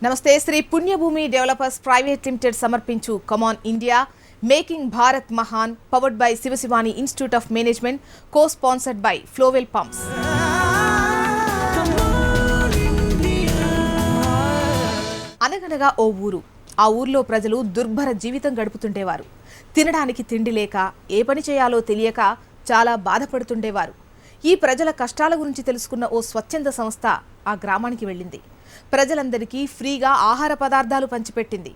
నమస్తే. శ్రీ పుణ్యభూమి developers private limited సమర్పించు కమాన్ India making Bharat Mahan powered by Shivashivani institute of management, co sponsored by Flowell pumps. అనగనగా ఓ ఊరు. ఆ ఊర్లో ప్రజలు దుర్భర జీవితం గడుపుతుండేవారు. తినడానికి తిండి లేక, ఏ పని చేయాలో తెలియక చాలా బాధపడుతుండేవారు. ఈ ప్రజల కష్టాల గురించి తెలుసుకున్న ఓ స్వచ్ఛంద సంస్థ ఆ గ్రామానికి వెళ్ళింది. ప్రజలందరికీ ఫ్రీగా ఆహార పదార్థాలు పంచిపెట్టింది.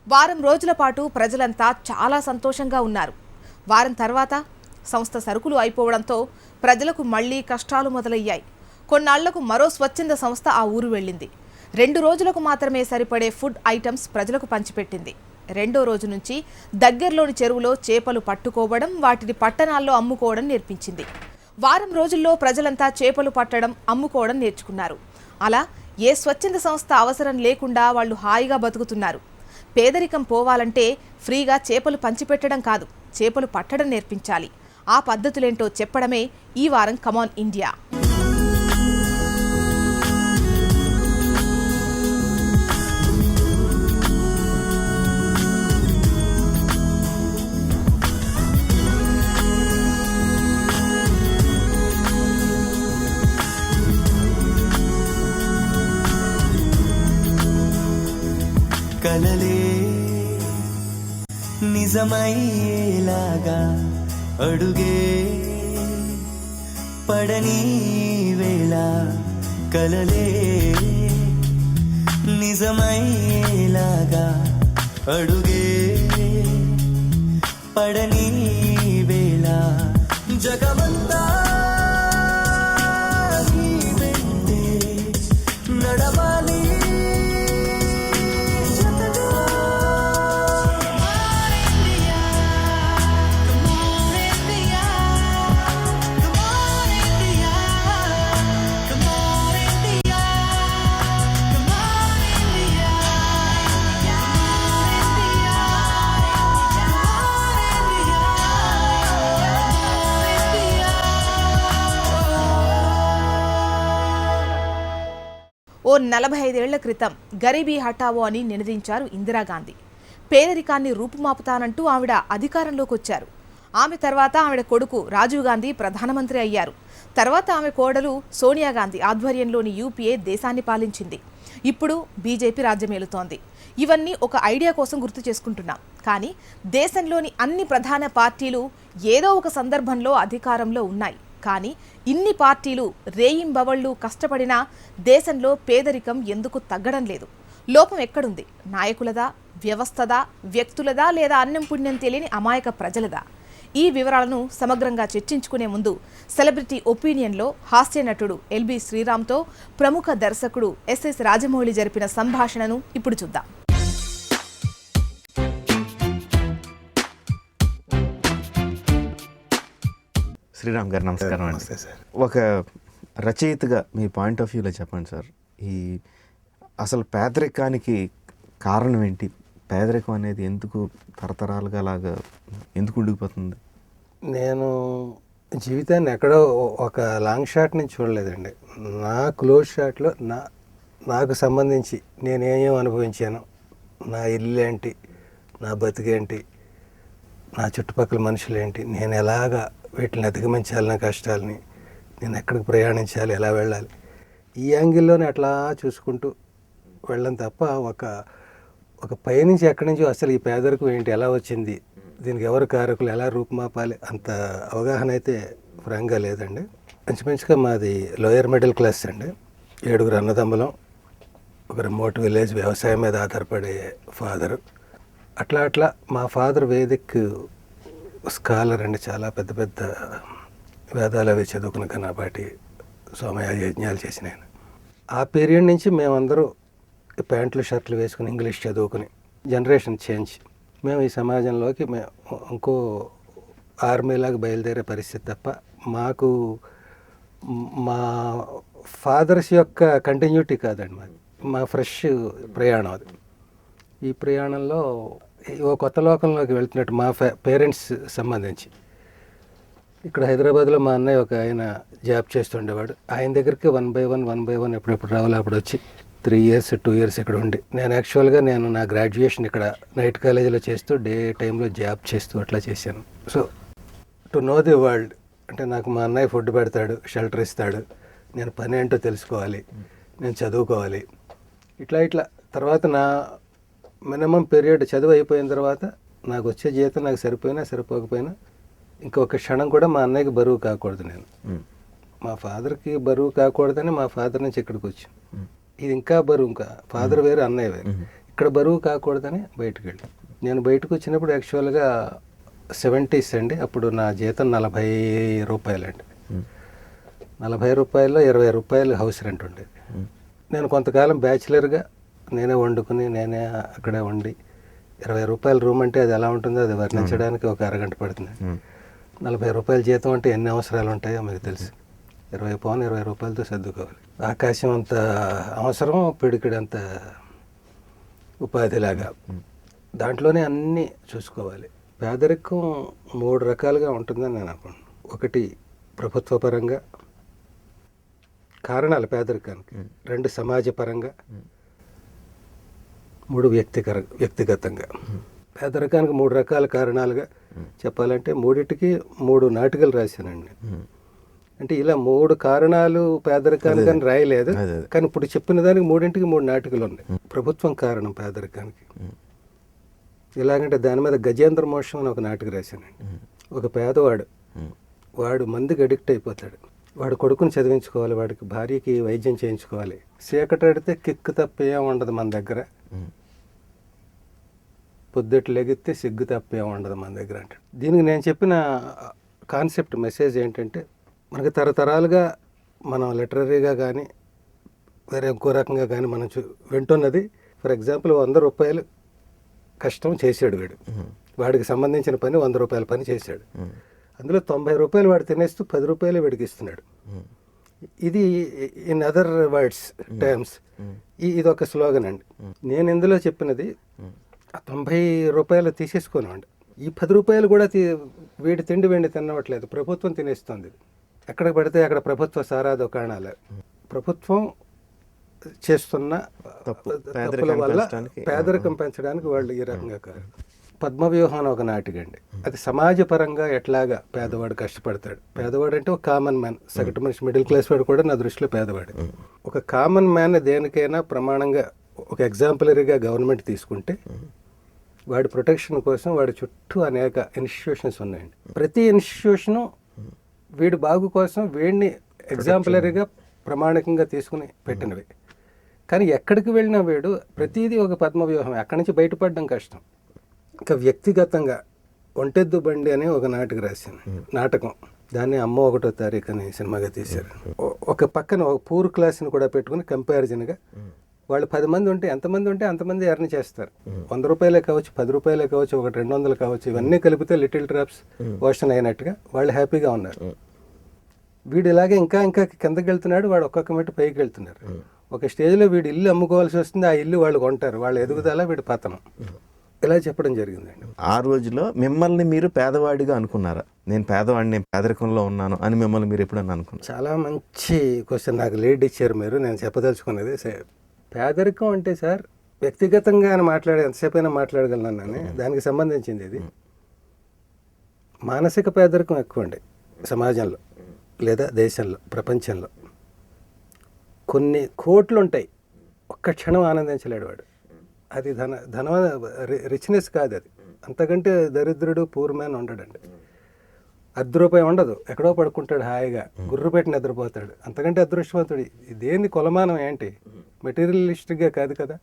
వారం రోజుల పాటు ప్రజలంతా చాలా సంతోషంగా ఉన్నారు. వారం తర్వాత సంస్థ సరుకులు అయిపోవడంతో ప్రజలకు మళ్లీ కష్టాలు మొదలయ్యాయి. కొన్నాళ్లకు మరో స్వచ్ఛంద సంస్థ ఆ ఊరు వెళ్ళింది. 2 రోజులకు మాత్రమే సరిపడే ఫుడ్ ఐటమ్స్ ప్రజలకు పంచిపెట్టింది. 2వ రోజు నుంచి దగ్గరలోని చెరువులో చేపలు పట్టుకోవడం, వాటిని పట్టణాల్లో అమ్ముకోవడం నేర్పించింది. వారం రోజుల్లో ప్రజలంతా చేపలు పట్టడం, అమ్ముకోవడం నేర్చుకున్నారు. అలా ఏ స్వచ్ఛంద సంస్థ అవసరం లేకుండా వాళ్ళు హాయిగా బతుకుతున్నారు. పేదరికం పోవాలంటే ఫ్రీగా చేపలు పంచిపెట్టడం కాదు, చేపలు పట్టడం నేర్పించాలి. ఆ పద్ధతులేంటో చెప్పడమే ఈ వారం కమాన్ ఇండియా. కలలే నిజమయ్యేలాగా అడుగే పడని వేళ, కలలే నిజమయ్యేలాగా అడుగే పడని వేళ, జగమంతా నీ వెంటే నడవాలి. ఓ 45 ఏళ్ల క్రితం గరీబీ హఠావో అని నినదించారు ఇందిరాగాంధీ. పేదరికాన్ని రూపుమాపుతానంటూ ఆవిడ అధికారంలోకి వచ్చారు. ఆమె తర్వాత ఆవిడ కొడుకు రాజీవ్ గాంధీ ప్రధానమంత్రి అయ్యారు. తర్వాత ఆమె కోడలు సోనియా గాంధీ ఆధ్వర్యంలోని యూపీఏ దేశాన్ని పాలించింది. ఇప్పుడు బీజేపీ రాజ్యమేలుతోంది. ఇవన్నీ ఒక ఐడియా కోసం గుర్తు చేసుకుంటున్నాం. కానీ దేశంలోని అన్ని ప్రధాన పార్టీలు ఏదో ఒక సందర్భంలో అధికారంలో ఉన్నాయి. కానీ ఇన్ని పార్టీలు రేయింబవళ్లు కష్టపడినా దేశంలో పేదరికం ఎందుకు తగ్గడం లేదు? లోపం ఎక్కడుంది? నాయకులదా, వ్యవస్థదా, వ్యక్తులదా, లేదా అన్నం పుణ్యం తెలియని అమాయక ప్రజలదా? ఈ వివరాలను సమగ్రంగా చర్చించుకునే ముందు సెలబ్రిటీ ఒపీనియన్లో హాస్య నటుడు ఎల్బీ శ్రీరామ్తో ప్రముఖ దర్శకుడు ఎస్ఎస్ రాజమౌళి జరిపిన సంభాషణను ఇప్పుడు చూద్దాం. శ్రీరామ్ గారు నమస్కారం అండి. ఒక రచయితగా మీ పాయింట్ ఆఫ్ వ్యూలో చెప్పండి సార్, ఈ అసలు పేదరికానికి కారణం ఏంటి? పేదరికం అనేది ఎందుకు తరతరాలుగా అలాగా ఎందుకు ఉండిపోతుంది? నేను జీవితాన్ని ఎక్కడో ఒక లాంగ్ షాట్ నుంచి చూడలేదండి. నా క్లోజ్ షాట్లో నాకు సంబంధించి నేనేం అనుభవించాను, నా ఇల్లు ఏంటి, నా బతికేంటి, నా చుట్టుపక్కల మనుషులు ఏంటి, నేను ఎలాగా వీటిని అధిగమించాలి, నా కష్టాలని, నేను ఎక్కడికి ప్రయాణించాలి, ఎలా వెళ్ళాలి, ఈ యాంగిల్లోనే అట్లా చూసుకుంటూ వెళ్ళడం తప్ప ఒక పైనుంచి ఎక్కడి నుంచో అసలు ఈ పేదరికం ఏంటి, ఎలా వచ్చింది, దీనికి ఎవరు కారకులు, ఎలా రూపుమాపాలి అంత అవగాహన అయితే ఫ్రాంక్గా లేదండి. మంచిగా మాది లోయర్ మిడిల్ క్లాస్ అండి. 7 అన్నదమ్ములం, ఒక రిమోట్ విలేజ్, వ్యవసాయం మీద ఆధారపడే ఫాదరు. అట్లా మా ఫాదర్ వేదిక్ స్కాలర్ అండి, చాలా పెద్ద పెద్ద వేదాలు అవి చదువుకున్న కనాపాటి సోమయ యజ్ఞాలు చేసిన ఆయన. ఆ పీరియడ్ నుంచి మేమందరూ ప్యాంట్లు షర్ట్లు వేసుకుని ఇంగ్లీష్ చదువుకుని జనరేషన్ చేంజ్, మేము ఈ సమాజంలోకి ఇంకో ఆర్మీలాగా బయలుదేరే పరిస్థితి తప్ప మాకు మా ఫాదర్స్ యొక్క కంటిన్యూటీ కాదండి మాది, మా ఫ్రెష్ ప్రయాణం అది. ఈ ప్రయాణంలో ఓ కొత్త లోకంలోకి వెళ్తున్నట్టు మా పేరెంట్స్ సంబంధించి. ఇక్కడ హైదరాబాద్లో మా అన్నయ్య ఒక ఆయన జాబ్ చేస్తుండేవాడు. ఆయన దగ్గరికి 1 by 1 ఎప్పుడెప్పుడు రావాలో అప్పుడు వచ్చి 3 years 2 years ఇక్కడ ఉండి నేను యాక్చువల్గా నా గ్రాడ్యుయేషన్ ఇక్కడ నైట్ కాలేజీలో చేస్తూ డే టైంలో జాబ్ చేస్తూ అట్లా చేశాను. So to know the world అంటే నాకు మా అన్నయ్య ఫుడ్ పెడతాడు, షెల్టర్ ఇస్తాడు, నేను పని ఏంటో తెలుసుకోవాలి, నేను చదువుకోవాలి. ఇట్లా తర్వాత నా మినిమం పీరియడ్ చదువు అయిపోయిన తర్వాత నాకు వచ్చే జీతం నాకు సరిపోయినా సరిపోకపోయినా ఇంకొక క్షణం కూడా మా అన్నయ్యకి బరువు కాకూడదు. నేను మా ఫాదర్కి బరువు కాకూడదని మా ఫాదర్ నుంచి ఇక్కడికి వచ్చాను. ఇది ఇంకా బరువు, ఇంకా ఫాదర్ వేరు అన్నయ్య వేరు, ఇక్కడ బరువు కాకూడదని బయటకు వెళ్ళి నేను బయటకు వచ్చినప్పుడు యాక్చువల్గా 70s అండి. అప్పుడు నా జీతం 40 రూపాయలండి. 40 రూపాయల్లో 20 రూపాయలు హౌస్ రెంట్ ఉండేది. నేను కొంతకాలం బ్యాచిలర్గా నేనే వండుకుని నేనే అక్కడే వండి 20 రూపాయల రూమ్ అంటే అది ఎలా ఉంటుందో అది వర్ణించడానికి ఒక అరగంట పడుతుంది. 40 రూపాయల జీతం అంటే ఎన్ని అవసరాలు ఉంటాయో మీకు తెలుసు. 20 రూపాయలతో సర్దుకోవాలి. ఆకాశం అంత అవసరం, పిడికిడి అంత ఉపాధిలాగా దాంట్లోనే అన్నీ చూసుకోవాలి. పేదరికం 3 రకాలుగా ఉంటుందని నేను అనుకుంటున్నాను. ఒకటి ప్రభుత్వ పరంగా కారణాలు పేదరికానికి, 2 సమాజపరంగా, 3 వ్యక్తిగతంగా. పేదరికానికి 3 రకాల కారణాలుగా చెప్పాలంటే 3టికి 3 నాటికలు రాశానండి. అంటే ఇలా 3 కారణాలు పేదరికానికి అని రాయలేదు, కానీ ఇప్పుడు చెప్పిన దానికి 3టికి 3 నాటికలు ఉన్నాయి. ప్రభుత్వం కారణం పేదరికానికి. ఎలాగంటే దాని మీద గజేంద్ర మోక్షం అని ఒక నాటిక రాశానండి. ఒక పేదవాడు వాడు మందుకి అడిక్ట్ అయిపోతాడు. వాడు కొడుకుని చదివించుకోవాలి, వాడికి భార్యకి వైద్యం చేయించుకోవాలి. చీకటాడితే కిక్కు తప్పేం ఉండదు మన దగ్గర, పొద్దుట్లు లెగిస్తే సిగ్గు తప్పేం ఉండదు మన దగ్గర అంటాడు. దీనికి నేను చెప్పిన కాన్సెప్ట్ మెసేజ్ ఏంటంటే మనకి తరతరాలుగా మనం లిటరరీగా కానీ వేరే ఇంకో రకంగా కానీ మనం వింటున్నది. ఫర్ ఎగ్జాంపుల్ 100 రూపాయలు కష్టం చేశాడు వీడు, వాడికి సంబంధించిన పని 100 రూపాయల పని చేశాడు. అందులో 90 రూపాయలు వాడు తినేస్తూ 10 రూపాయలు వీడికి ఇస్తున్నాడు. ఇది ఇన్ అదర్ వర్డ్స్ టర్మ్స్ ఇది ఒక స్లోగన్ అండి. నేను ఇందులో చెప్పినది 90 రూపాయలు తీసేసుకోనండి, ఈ 10 రూపాయలు కూడా వీడి తిండి వెండి తినవట్లేదు, ప్రభుత్వం తినేస్తుంది. ఎక్కడ పడితే అక్కడ ప్రభుత్వ సారా దుకాణాలు, ప్రభుత్వం చేస్తున్న తప్పుల వల్ల పేదరికం పెంచడానికి వాళ్ళు ఈ రకంగా కాదు. పద్మవ్యూహం అని ఒక నాటికండి. అది సమాజపరంగా ఎట్లాగా పేదవాడు కష్టపడతాడు. పేదవాడు అంటే ఒక కామన్ మ్యాన్, సగటు మనిషి, మిడిల్ క్లాస్ వాడు కూడా నా దృష్టిలో పేదవాడు. ఒక కామన్ మ్యాన్ దేనికైనా ప్రమాణంగా ఒక ఎగ్జాంపులరీగా గవర్నమెంట్ తీసుకుంటే వాడి ప్రొటెక్షన్ కోసం వాడి చుట్టూ అనేక ఇన్స్టిట్యూషన్స్ ఉన్నాయండి. ప్రతి ఇన్స్టిట్యూషను వీడి బాగు కోసం వీడిని ఎగ్జాంపులరీగా ప్రమాణికంగా తీసుకుని పెట్టినవి. కానీ ఎక్కడికి వెళ్ళినా వీడు ప్రతిదీ ఒక పద్మవ్యూహం, అక్కడి నుంచి బయటపడడం కష్టం. ఇంకా వ్యక్తిగతంగా ఒంటెద్దు బండి అని ఒక నాటకం రాశాను, నాటకం. దాన్ని అమ్మ 1వ తారీఖు అని సినిమాగా తీశారు. ఒక పక్కన ఒక పూర్ క్లాస్ని కూడా పెట్టుకుని కంపారిజన్గా వాళ్ళు 10 మంది ఉంటే ఎంతమంది ఉంటే అంతమంది ఎర్న్ చేస్తారు. 100 రూపాయలే కావచ్చు, 10 రూపాయలే కావచ్చు, 200 కావచ్చు, ఇవన్నీ కలిపితే లిటిల్ డ్రాప్స్ ఓషన్ అయినట్టుగా వాళ్ళు హ్యాపీగా ఉన్నారు. వీడు ఇలాగే ఇంకా ఇంకా కిందకి వెళ్తున్నాడు, వాడు ఒక్కొక్క మెట్టు పైకి వెళ్తున్నారు. ఒక స్టేజ్లో వీడు ఇల్లు అమ్ముకోవాల్సి వస్తుంది, ఆ ఇల్లు వాళ్ళు కొంటారు, వాళ్ళ ఎదుగుదల వీడి పతనం. ఇలా చెప్పడం జరిగిందండి. ఆ రోజులో మిమ్మల్ని మీరు పేదవాడిగా అనుకున్నారా? నేను పేదవాడిని, పేదరికంలో ఉన్నాను అని మిమ్మల్ని మీరు ఎప్పుడన్నా అనుకున్నారు? చాలా మంచి క్వశ్చన్ నాకు లీడ్ ఇచ్చారు మీరు. నేను చెప్పదలుచుకున్నది పేదరికం అంటే సార్ వ్యక్తిగతంగా ఎంతసేపు అయినా మాట్లాడగలను అని దానికి సంబంధించింది. ఇది మానసిక పేదరికం ఎక్కువ అండి సమాజంలో లేదా దేశంలో, ప్రపంచంలో. కొన్ని కోట్లు ఉంటాయి, ఒక్క క్షణం ఆనందించలేడు వాడు. అది రిచ్నెస్ కాదు, అది అంతకంటే దరిద్రుడు పూర్ మ్యాన్ ఉండడండి. ₹1 ఉండదు, ఎక్కడో పడుకుంటాడు హాయిగా, గుర్రు పెట్టి నిద్రపోతాడు, అంతకంటే అదృష్టవంతుడు. దేన్ని కొలమానం ఏంటి? మెటీరియలిస్టిక్గా కాదు కదా,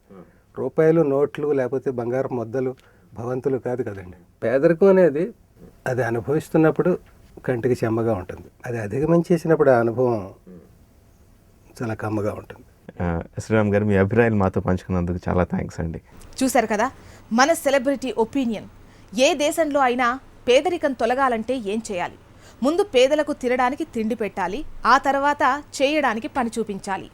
రూపాయలు నోట్లు లేకపోతే బంగారు ముద్దలు భవంతులు కాదు కదండి. పేదరికం అనేది అది అనుభవిస్తున్నప్పుడు కంటికి చెమ్మగా ఉంటుంది, అది అధిగమించేసినప్పుడు ఆ అనుభవం చాలా కమ్మగా ఉంటుంది. శ్రీరామ్ గారు, మీ అభిప్రాయాలు మాతో పంచుకున్నందుకు చాలా థ్యాంక్స్ అండి. చూశారు కదా మన సెలబ్రిటీ ఒపీనియన్. ఏ దేశంలో అయినా పేదరికం తొలగాలంటే ఏం చేయాలి? ముందు పేదలకు తినడానికి తిండి పెట్టాలి, ఆ తర్వాత చేయడానికి పని చూపించాలి.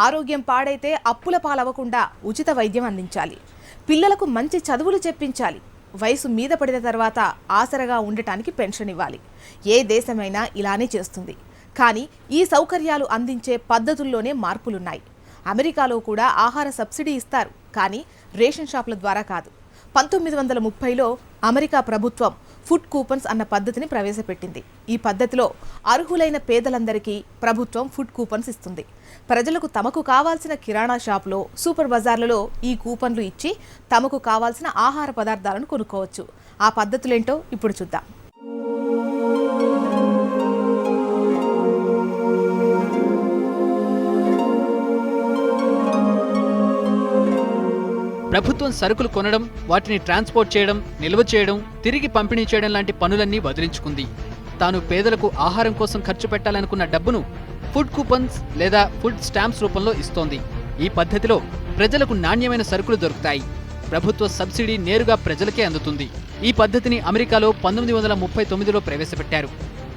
ఆరోగ్యం పాడైతే అప్పుల పాలవ్వకుండా ఉచిత వైద్యం అందించాలి. పిల్లలకు మంచి చదువులు చెప్పించాలి. వయసు మీద పడిన తర్వాత ఆసరగా ఉండటానికి పెన్షన్ ఇవ్వాలి. ఏ దేశమైనా ఇలానే చేస్తుంది. కానీ ఈ సౌకర్యాలు అందించే పద్ధతుల్లోనే మార్పులున్నాయి. అమెరికాలో కూడా ఆహార సబ్సిడీ ఇస్తారు, కానీ రేషన్ షాపుల ద్వారా కాదు. 1930లో అమెరికా ప్రభుత్వం ఫుడ్ కూపన్స్ అన్న పద్ధతిని ప్రవేశపెట్టింది. ఈ పద్ధతిలో అర్హులైన పేదలందరికీ ప్రభుత్వం ఫుడ్ కూపన్స్ ఇస్తుంది. ప్రజలకు తమకు కావాల్సిన కిరాణా షాపులో, సూపర్ బజార్లలో ఈ కూపన్లు ఇచ్చి తమకు కావాల్సిన ఆహార పదార్థాలను కొనుక్కోవచ్చు. ఆ పద్ధతులేంటో ఇప్పుడు చూద్దాం. ప్రభుత్వం సరుకులు కొనడం, వాటిని ట్రాన్స్పోర్ట్ చేయడం, నిల్వ చేయడం, తిరిగి పంపిణీ చేయడం లాంటి పనులన్నీ వదిలించుకుంది. తాను పేదలకు ఆహారం కోసం ఖర్చు పెట్టాలనుకున్న డబ్బును ఫుడ్ కూపన్స్ లేదా ఫుడ్ స్టాంప్స్ రూపంలో ఇస్తోంది. ఈ పద్ధతిలో ప్రజలకు నాణ్యమైన సరుకులు దొరుకుతాయి. ప్రభుత్వ సబ్సిడీ నేరుగా ప్రజలకే అందుతుంది. ఈ పద్ధతిని అమెరికాలో 1939లో ప్రవేశపెట్టారు.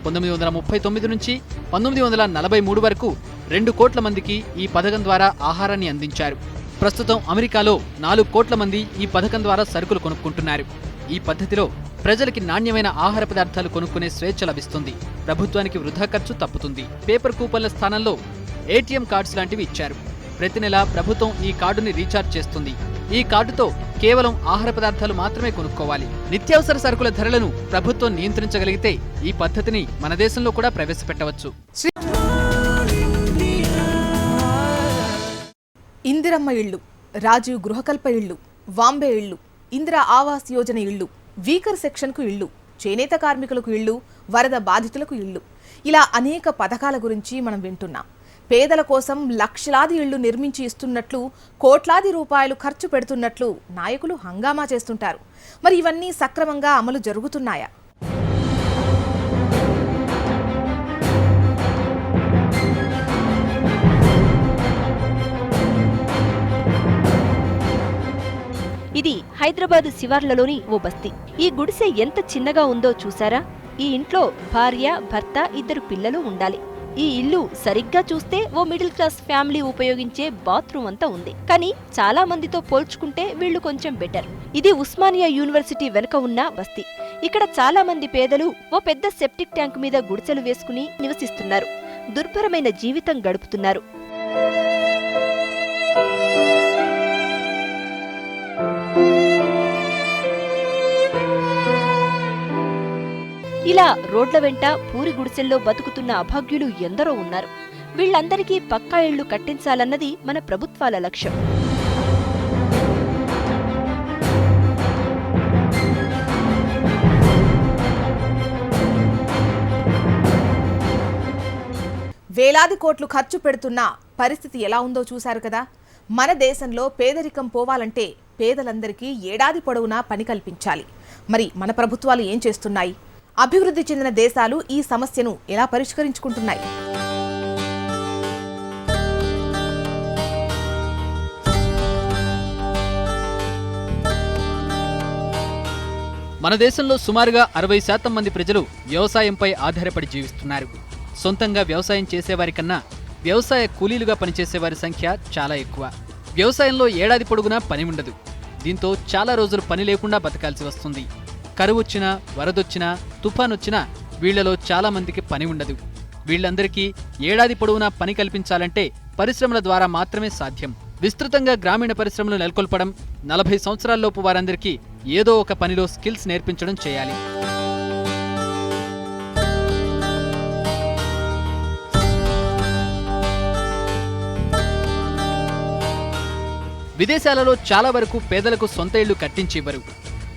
1939 నుంచి 1943 వరకు 2 కోట్ల మందికి ఈ పథకం ద్వారా ఆహారాన్ని అందించారు. ప్రస్తుతం అమెరికాలో 4 కోట్ల మంది ఈ పథకం ద్వారా సరుకులు కొనుక్కుంటున్నారు. ఈ పద్ధతిలో ప్రజలకి నాణ్యమైన ఆహార పదార్థాలు కొనుక్కునే స్వేచ్ఛ లభిస్తుంది. ప్రభుత్వానికి వృధా ఖర్చు తప్పుతుంది. పేపర్ కూపన్ల స్థానంలో ఏటీఎం కార్డ్స్ లాంటివి ఇచ్చారు. ప్రతి నెల ప్రభుత్వం ఈ కార్డుని రీఛార్జ్ చేస్తుంది. ఈ కార్డుతో కేవలం ఆహార పదార్థాలు మాత్రమే కొనుక్కోవాలి. నిత్యావసర సరుకుల ధరలను ప్రభుత్వం నియంత్రించగలిగితే ఈ పద్ధతిని మన దేశంలో కూడా ప్రవేశపెట్టవచ్చు. ఇందిరమ్మ ఇళ్లు, రాజీవ్ గృహకల్ప ఇళ్లు, వాంబే ఇళ్లు, ఇందిరా ఆవాస్ యోజన ఇళ్లు, వీకర్ సెక్షన్కు ఇళ్లు, చేనేత కార్మికులకు ఇళ్లు, వరద బాధితులకు ఇళ్లు, ఇలా అనేక పథకాల గురించి మనం వింటున్నాం. పేదల కోసం లక్షలాది ఇళ్లు నిర్మించి ఇస్తున్నట్లు, కోట్లాది రూపాయలు ఖర్చు పెడుతున్నట్లు నాయకులు హంగామా చేస్తుంటారు. మరి ఇవన్నీ సక్రమంగా అమలు జరుగుతున్నాయా? ఇది హైదరాబాద్ శివార్లలోని ఓ బస్తీ. ఈ గుడిసె ఎంత చిన్నగా ఉందో చూసారా? ఈ ఇంట్లో భార్య, భర్త, 2 పిల్లలు ఉండాలి. ఈ ఇల్లు సరిగ్గా చూస్తే ఓ మిడిల్ క్లాస్ ఫ్యామిలీ ఉపయోగించే బాత్రూమ్ అంతా ఉంది. కానీ చాలా మందితో పోల్చుకుంటే వీళ్లు కొంచెం బెటర్. ఇది ఉస్మానియా యూనివర్సిటీ వెనుక ఉన్న బస్తీ. ఇక్కడ చాలా మంది పేదలు ఓ పెద్ద సెప్టిక్ ట్యాంక్ మీద గుడిసెలు వేసుకుని నివసిస్తున్నారు. దుర్భరమైన జీవితం గడుపుతున్నారు. ఇలా రోడ్ల వెంట పూరి గుడిసెల్లో బతుకుతున్న అభాగ్యులు ఎందరో ఉన్నారు. వీళ్లందరికీ పక్కా ఇళ్లు కట్టించాలన్నది మన ప్రభుత్వాల లక్ష్యం. వేలాది కోట్లు ఖర్చు పెడుతున్న పరిస్థితి ఎలా ఉందో చూశారు కదా. మన దేశంలో పేదరికం పోవాలంటే పేదలందరికీ ఏడాది పొడవునా పని కల్పించాలి. మరి మన ప్రభుత్వాలు ఏం చేస్తున్నాయి? అభివృద్ధి చెందిన దేశాలు ఈ సమస్యను ఎలా పరిష్కరించుకుంటున్నాయి? మన దేశంలో సుమారుగా 60% మంది ప్రజలు వ్యవసాయంపై ఆధారపడి జీవిస్తున్నారు. సొంతంగా వ్యవసాయం చేసేవారి కన్నా వ్యవసాయ కూలీలుగా పనిచేసేవారి సంఖ్య చాలా ఎక్కువ. వ్యవసాయంలో ఏడాది పొడుగునా పని ఉండదు. దీంతో చాలా రోజులు పని లేకుండా బతకాల్సి వస్తుంది. కరువొచ్చినా, వరదొచ్చినా, తుఫానొచ్చినా వీళ్లలో చాలా మందికి పని ఉండదు. వీళ్లందరికీ ఏడాది పొడవునా పని కల్పించాలంటే పరిశ్రమల ద్వారా మాత్రమే సాధ్యం. విస్తృతంగా గ్రామీణ పరిశ్రమలు నెలకొల్పడం, 40 సంవత్సరాల్లోపు వారందరికీ ఏదో ఒక పనిలో స్కిల్స్ నేర్పించడం చేయాలి. విదేశాలలో చాలా వరకు పేదలకు సొంత ఇళ్లు కట్టించి ఇవ్వరు.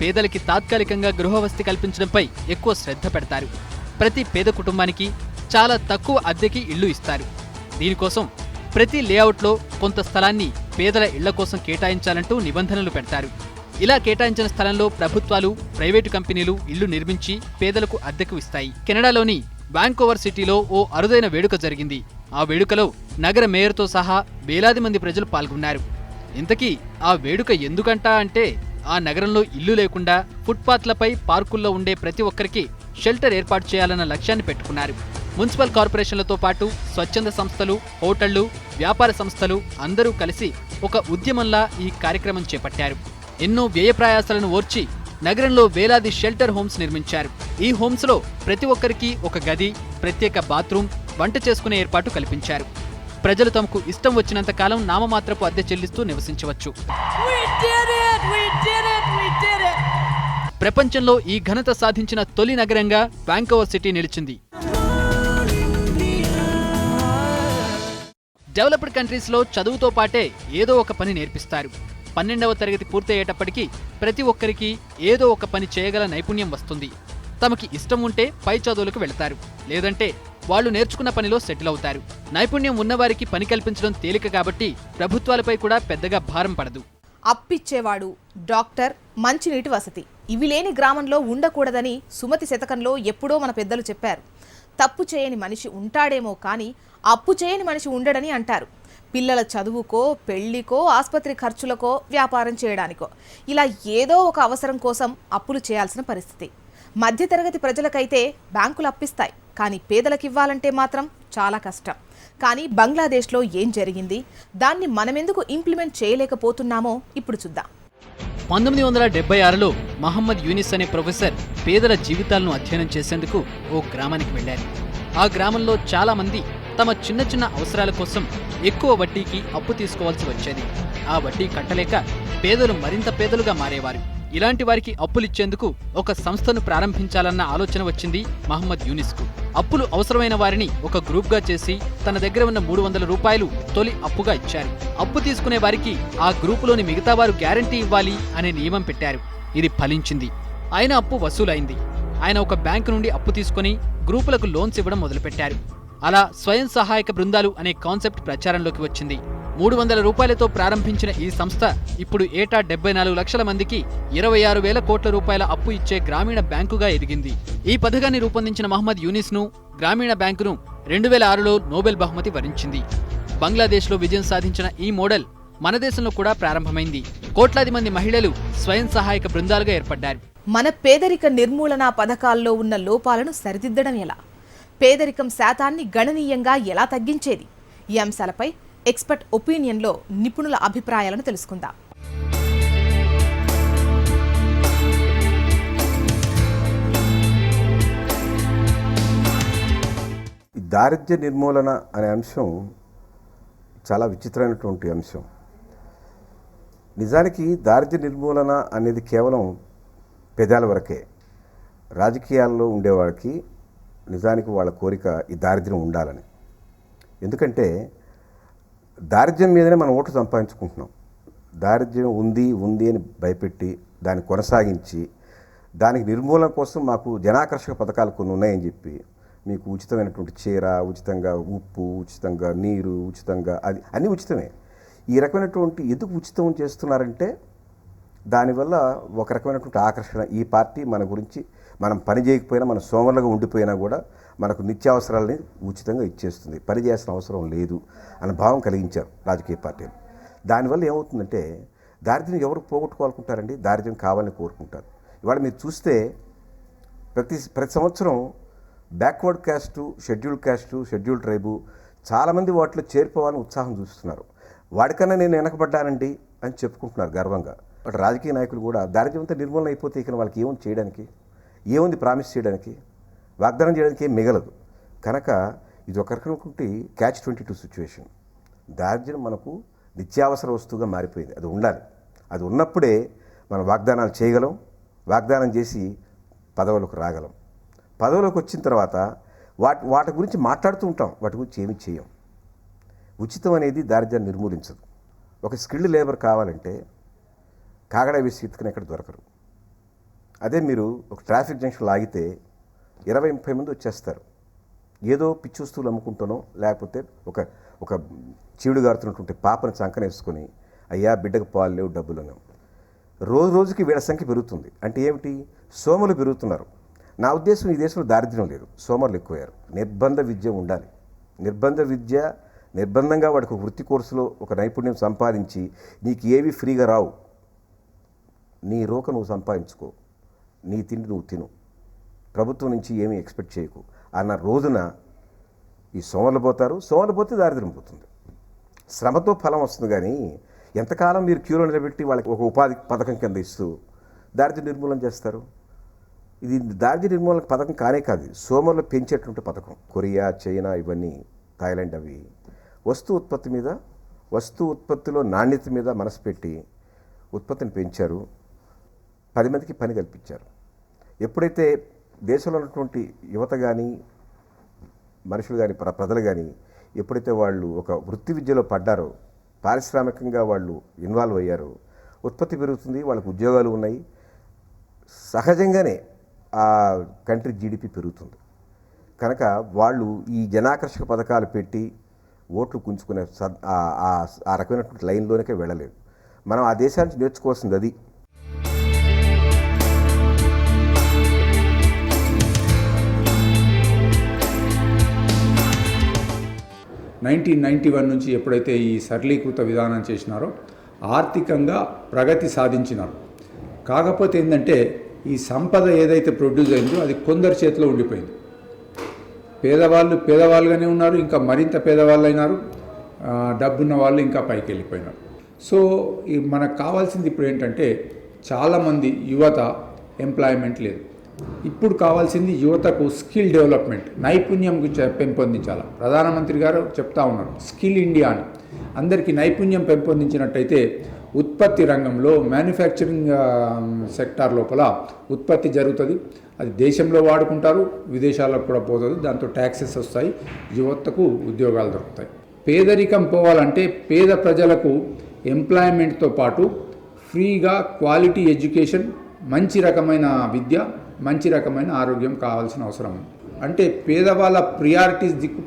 పేదలకి తాత్కాలికంగా గృహవసతి కల్పించడంపై ఎక్కువ శ్రద్ధ పెడతారు. ప్రతి పేద కుటుంబానికి చాలా తక్కువ అద్దెకి ఇళ్లు ఇస్తారు. దీనికోసం ప్రతి లేఅవుట్లో కొంత స్థలాన్ని పేదల ఇళ్ల కోసం కేటాయించాలంటూ నిబంధనలు పెడతారు. ఇలా కేటాయించిన స్థలంలో ప్రభుత్వాలు, ప్రైవేటు కంపెనీలు ఇళ్లు నిర్మించి పేదలకు అద్దెకు ఇస్తాయి. కెనడాలోని వాంకోవర్ సిటీలో ఓ అరుదైన వేడుక జరిగింది. ఆ వేడుకలో నగర మేయర్తో సహా వేలాది మంది ప్రజలు పాల్గొన్నారు. ఇంతకీ ఆ వేడుక ఎందుకంటా అంటే, ఆ నగరంలో ఇల్లు లేకుండా ఫుట్పాత్లపై, పార్కుల్లో ఉండే ప్రతి ఒక్కరికి షెల్టర్ ఏర్పాటు చేయాలన్న లక్ష్యాన్ని పెట్టుకున్నారు. మున్సిపల్ కార్పొరేషన్లతో పాటు స్వచ్ఛంద సంస్థలు, హోటళ్లు, వ్యాపార సంస్థలు అందరూ కలిసి ఒక ఉద్యమంలా ఈ కార్యక్రమం చేపట్టారు. ఎన్నో వ్యయ ప్రయాసాలను ఓర్చి నగరంలో వేలాది షెల్టర్ హోమ్స్ నిర్మించారు. ఈ హోమ్స్లో ప్రతి ఒక్కరికి ఒక గది, ప్రత్యేక బాత్రూమ్, వంట చేసుకునే ఏర్పాటు కల్పించారు. ప్రజలు తమకు ఇష్టం వచ్చినంత కాలం నామమాత్రపు అద్దె చెల్లిస్తూ నివసించవచ్చు. ప్రపంచంలో ఈ ఘనత సాధించిన తొలి నగరంగా వాంకోవర్ సిటీ నిలిచింది. డెవలప్డ్ కంట్రీస్లో చదువుతో పాటే ఏదో ఒక పని నేర్పిస్తారు. 12వ తరగతి పూర్తయ్యేటప్పటికీ ప్రతి ఒక్కరికి ఏదో ఒక పని చేయగల నైపుణ్యం వస్తుంది. తమకి ఇష్టం ఉంటే పై చదువులకు వెళతారు, లేదంటే వాళ్ళు నేర్చుకున్న పనిలో సెటిల్ అవుతారు. నైపుణ్యం ఉన్నవారికి పని కల్పించడం తేలిక కాబట్టి ప్రభుత్వాలపై కూడా పెద్దగా భారం పడదు. అప్పిచ్చేవాడు, డాక్టర్, మంచినీటి వసతి ఇవి లేని గ్రామంలో ఉండకూడదని సుమతి శతకంలో ఎప్పుడో మన పెద్దలు చెప్పారు. తప్పు చేయని మనిషి ఉంటాడేమో కానీ అప్పు చేయని మనిషి ఉండడని అంటారు. పిల్లల చదువుకో, పెళ్లికో, ఆసుపత్రి ఖర్చులకో, వ్యాపారం చేయడానికో ఇలా ఏదో ఒక అవసరం కోసం అప్పులు చేయాల్సిన పరిస్థితి. మధ్యతరగతి ప్రజలకైతే బ్యాంకులు అప్పిస్తాయి, కానీ పేదలకివ్వాలంటే మాత్రం చాలా కష్టం. కానీ బంగ్లాదేశ్లో ఏం జరిగింది, దాన్ని మనమెందుకు ఇంప్లిమెంట్ చేయలేకపోతున్నామో ఇప్పుడు చూద్దాం. 1976లో మహమ్మద్ యూనిస్ అనే ప్రొఫెసర్ పేదల జీవితాలను అధ్యయనం చేసేందుకు ఓ గ్రామానికి వెళ్లారు. ఆ గ్రామంలో చాలా మంది తమ చిన్న చిన్న అవసరాల కోసం ఎక్కువ వడ్డీకి అప్పు తీసుకోవాల్సి వచ్చేది. ఆ వడ్డీ కట్టలేక పేదలు మరింత పేదలుగా మారేవారు. ఇలాంటి వారికి అప్పులిచ్చేందుకు ఒక సంస్థను ప్రారంభించాలన్న ఆలోచన వచ్చింది మహమ్మద్ యూనిస్కు. అప్పులు అవసరమైన వారిని ఒక గ్రూప్గా చేసి తన దగ్గర ఉన్న 300 రూపాయలు తొలి అప్పుగా ఇచ్చారు. అప్పు తీసుకునే వారికి ఆ గ్రూపులోని మిగతా వారు గ్యారంటీ ఇవ్వాలి అనే నియమం పెట్టారు. ఇది ఫలించింది. ఆయన అప్పు వసూలైంది. ఆయన ఒక బ్యాంకు నుండి అప్పు తీసుకుని గ్రూపులకు లోన్స్ ఇవ్వడం మొదలుపెట్టారు. అలా స్వయం సహాయక బృందాలు అనే కాన్సెప్ట్ ప్రచారంలోకి వచ్చింది. 300 రూపాయలతో ప్రారంభించిన ఈ సంస్థ ఇప్పుడు ఏటా 74 లక్షల మందికి 26,000 కోట్ల రూపాయల అప్పు ఇచ్చే గ్రామీణ బ్యాంకుగా ఎదిగింది. ఈ పథకాన్ని రూపొందించిన మహమ్మద్ యూనిస్ను గ్రామీణ బ్యాంకును 2006లో నోబెల్ బహుమతి వరించింది. బంగ్లాదేశ్లో విజయం సాధించిన ఈ మోడల్ మన దేశంలో కూడా ప్రారంభమైంది. కోట్లాది మంది మహిళలు స్వయం సహాయక బృందాలుగా ఏర్పడ్డారు. మన పేదరిక నిర్మూలన పథకాల్లో ఉన్న లోపాలను సరిదిద్దడం ఎలా, పేదరికం శాతాన్ని గణనీయంగా ఎలా తగ్గించేది, ఈ అంశాలపై ఎక్స్పర్ట్ ఒపీనియన్లో నిపుణుల అభిప్రాయాలను తెలుసుకుందాం. దారిద్ర్య నిర్మూలన అనే అంశం చాలా విచిత్రమైనటువంటి అంశం. నిజానికి దారిద్ర్య నిర్మూలన అనేది కేవలం పెదాల వరకే. రాజకీయాల్లో ఉండేవాడికి నిజానికి వాళ్ళ కోరిక ఈ దారిద్ర్యం ఉండాలని. ఎందుకంటే దారిద్ర్యం మీదనే మనం ఓటు సంపాదించుకుంటున్నాం. దారిద్ర్యం ఉంది అని భయపెట్టి దాన్ని కొనసాగించి దానికి నిర్మూలన కోసం మాకు జనాకర్షక పథకాలు కొన్ని ఉన్నాయని చెప్పి మీకు ఉచితమైనటువంటి చీర, ఉచితంగా ఉప్పు, ఉచితంగా నీరు, ఉచితంగా అది అన్నీ ఉచితమే. ఈ రకమైనటువంటి ఎందుకు ఉచితం చేస్తున్నారంటే దానివల్ల ఒక రకమైనటువంటి ఆకర్షణ. ఈ పార్టీ మన గురించి మనం పని చేయకపోయినా, మన సోమరులుగా ఉండిపోయినా కూడా మనకు నిత్యావసరాలని ఉచితంగా ఇచ్చేస్తుంది, పని చేయాల్సిన అవసరం లేదు అన్న భావం కలిగించారు రాజకీయ పార్టీలు. దానివల్ల ఏమవుతుందంటే దారిద్ర్యం ఎవరు పోగొట్టుకోవాలనుకుంటారండి? దారిద్ర్యం కావాలని కోరుకుంటారు. ఇవాళ మీరు చూస్తే ప్రతి సంవత్సరం backward caste, scheduled caste, scheduled tribe చాలామంది వాటిలో చేరిపోవాలని ఉత్సాహం చూస్తున్నారు. వాడికన్నా నేను వెనకబడ్డానండి అని చెప్పుకుంటున్నారు గర్వంగా. బట్ రాజకీయ నాయకులు కూడా దారిద్ర్యం అంతా నిర్మూలన అయిపోతే ఇక వాళ్ళకి ఏముంది చేయడానికి, ఏముంది ప్రామిస్ చేయడానికి, వాగ్దానం చేయడానికి ఏం మిగలదు. కనుక ఇది ఒక రకమైనటువంటి catch-22 సిచ్యువేషన్. దారిద్ర్యం మనకు నిత్యావసర వస్తువుగా మారిపోయింది. అది ఉండాలి. అది ఉన్నప్పుడే మనం వాగ్దానాలు చేయగలం, వాగ్దానం చేసి పదవులకు రాగలం. పదవులకు వచ్చిన తర్వాత వాటి గురించి మాట్లాడుతూ ఉంటాం, వాటి గురించి ఏమీ చేయం. ఉచితం అనేది దారిద్ర్యాన్ని నిర్మూలించదు. ఒక స్కిల్డ్ లేబర్ కావాలంటే కాగడ వేసి ఇతుకుని ఎక్కడ దొరకరు. అదే మీరు ఒక ట్రాఫిక్ జంక్షన్లో ఆగితే 20-30 మంది వచ్చేస్తారు. ఏదో పిచ్చి వస్తువులు అమ్ముకుంటానో లేకపోతే ఒక చీడు గారుతున్నటువంటి పాపను చంకనేసుకొని అయ్యా బిడ్డకు పాలు లేవు డబ్బులను. రోజుకి వీళ్ళ సంఖ్య పెరుగుతుంది. అంటే ఏమిటి? సోమలు పెరుగుతున్నారు. నా ఉద్దేశం ఈ దేశంలో దారిద్ర్యం లేదు, సోమరులు ఎక్కువయ్యారు. నిర్బంధ విద్య ఉండాలి. నిర్బంధ విద్య నిర్బంధంగా వాడికి వృత్తి కోర్సులో ఒక నైపుణ్యం సంపాదించి నీకు ఏవి ఫ్రీగా రావు, నీ రోక నువ్వు సంపాదించుకో, నీ తిండి నువ్వు తిను, ప్రభుత్వం నుంచి ఏమీ ఎక్స్పెక్ట్ చేయకు అన్న రోజున ఈ సోమరులు పోతారు. సోమరులు పోతే దారిద్ర్యం పోతుంది. శ్రమతో ఫలం వస్తుంది. కానీ ఎంతకాలం మీరు క్యూలో నిలబెట్టి వాళ్ళకి ఒక ఉపాధి పథకం కింద ఇస్తూ దారిద్ర్య నిర్మూలన చేస్తారు? ఇది దారిద్ర్య నిర్మూలన పథకం కానే కాదు, సోమరులు పెంచేటువంటి పథకం. కొరియా, చైనా, ఇవన్నీ, థాయిలాండ్, అవి వస్తు ఉత్పత్తిలో నాణ్యత మీద మనసు పెట్టి ఉత్పత్తిని పెంచారు, 10 మందికి పని కల్పించారు. ఎప్పుడైతే దేశంలో ఉన్నటువంటి యువత కానీ మనుషులు కానీ ప్రజలు కానీ ఎప్పుడైతే వాళ్ళు ఒక వృత్తి విద్యలో పడ్డారో, పారిశ్రామికంగా వాళ్ళు ఇన్వాల్వ్ అయ్యారో, ఉత్పత్తి పెరుగుతుంది, వాళ్ళకు ఉద్యోగాలు ఉన్నాయి, సహజంగానే ఆ కంట్రీ జీడిపి పెరుగుతుంది. కనుక వాళ్ళు ఈ జనాకర్షక పథకాలు పెట్టి ఓట్లు గుంజుకునే ఆ రకమైనటువంటి లైన్లోనికే వెళ్ళలేదు. మనం ఆ దేశానికి నేర్చుకోవాల్సింది అది. నుంచి ఎప్పుడైతే ఈ సరళీకృత విధానం చేసినారో ఆర్థికంగా ప్రగతి సాధించినారు. కాకపోతే ఏంటంటే ఈ సంపద ఏదైతే ప్రొడ్యూస్ అయిందో అది కొందరి చేతిలో ఉండిపోయింది. పేదవాళ్ళుగానే ఉన్నారు, ఇంకా మరింత పేదవాళ్ళు అయినారు, డబ్బున్న వాళ్ళు ఇంకా పైకి వెళ్ళిపోయినారు. సో మనకు కావాల్సింది ఇప్పుడు ఏంటంటే చాలామంది యువత ఎంప్లాయ్మెంట్ లేదు. ఇప్పుడు కావాల్సింది యువతకు స్కిల్ డెవలప్మెంట్, నైపుణ్యం పెంపొందించాలి. ప్రధానమంత్రి గారు చెప్తా ఉన్నారు స్కిల్ ఇండియా అని. అందరికీ నైపుణ్యం పెంపొందించినట్టయితే ఉత్పత్తి రంగంలో మ్యానుఫ్యాక్చరింగ్ సెక్టార్ లోపల ఉత్పత్తి జరుగుతుంది, అది దేశంలో వాడుకుంటారు, విదేశాలకు కూడా పోతుంది, దాంతో ట్యాక్సెస్ వస్తాయి, యువతకు ఉద్యోగాలు దొరుకుతాయి. పేదరికం పోవాలంటే పేద ప్రజలకు ఎంప్లాయ్మెంట్తో పాటు ఫ్రీగా క్వాలిటీ ఎడ్యుకేషన్, మంచి రకమైన విద్య, మంచి రకమైన ఆరోగ్యం కావాల్సిన అవసరం ఉంది. అంటే పేదవాళ్ళ ప్రియారిటీస్ దిక్కు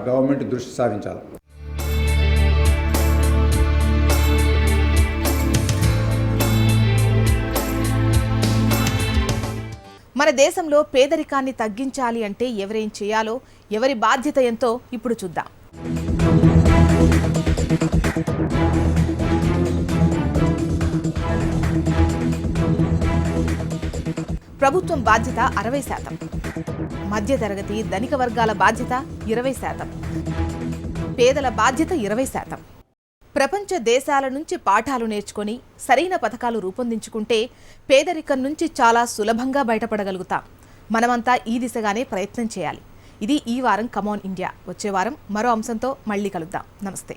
గవర్నమెంట్ దృష్టి సారించాలి. మన దేశంలో పేదరికాన్ని తగ్గించాలి అంటే ఎవరేం చేయాలో, ఎవరి బాధ్యత ఎంతో ఇప్పుడు చూద్దాం. ప్రభుత్వం బాధ్యత 60%, మధ్యతరగతి ధనిక వర్గాల బాధ్యత 20%, పేదల బాధ్యత 20%. ప్రపంచ దేశాల నుంచి పాఠాలు నేర్చుకొని సరైన పథకాలు రూపొందించుకుంటే పేదరికం నుంచి చాలా సులభంగా బయటపడగలుగుతాం. మనమంతా ఈ దిశగానే ప్రయత్నం చేయాలి. ఇది ఈ వారం కమాన్ ఇండియా. వచ్చే వారం మరో అంశంతో మళ్ళీ కలుద్దాం. నమస్తే.